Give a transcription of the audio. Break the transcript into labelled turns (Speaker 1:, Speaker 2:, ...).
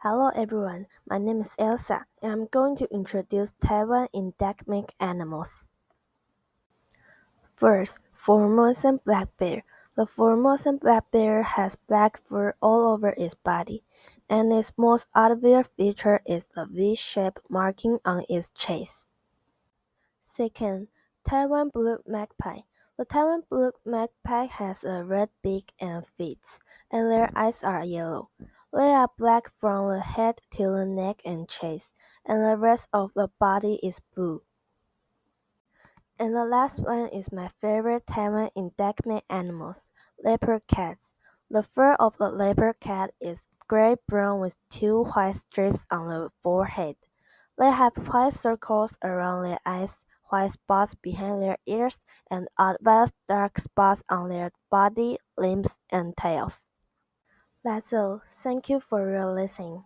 Speaker 1: Hello everyone, my name is Elsa and I'm going to introduce Taiwan endemic animals. First, Formosan black bear. The Formosan black bear has black fur all over its body, and its most obvious feature is the V-shaped marking on its chest. Second, Taiwan blue magpie. The Taiwan blue magpie has a red beak and feet, and their eyes are yellow. They are black from the head to the neck and chest, and the rest of the body is blue. And the last one is my favorite Taiwan endemic animals, leopard cats. The fur of the leopard cat is gray-brown with two white strips on the forehead. They have white circles around their eyes, white spots behind their ears, and vast dark spots on their body, limbs, and tails. That's all. Thank you for your listening.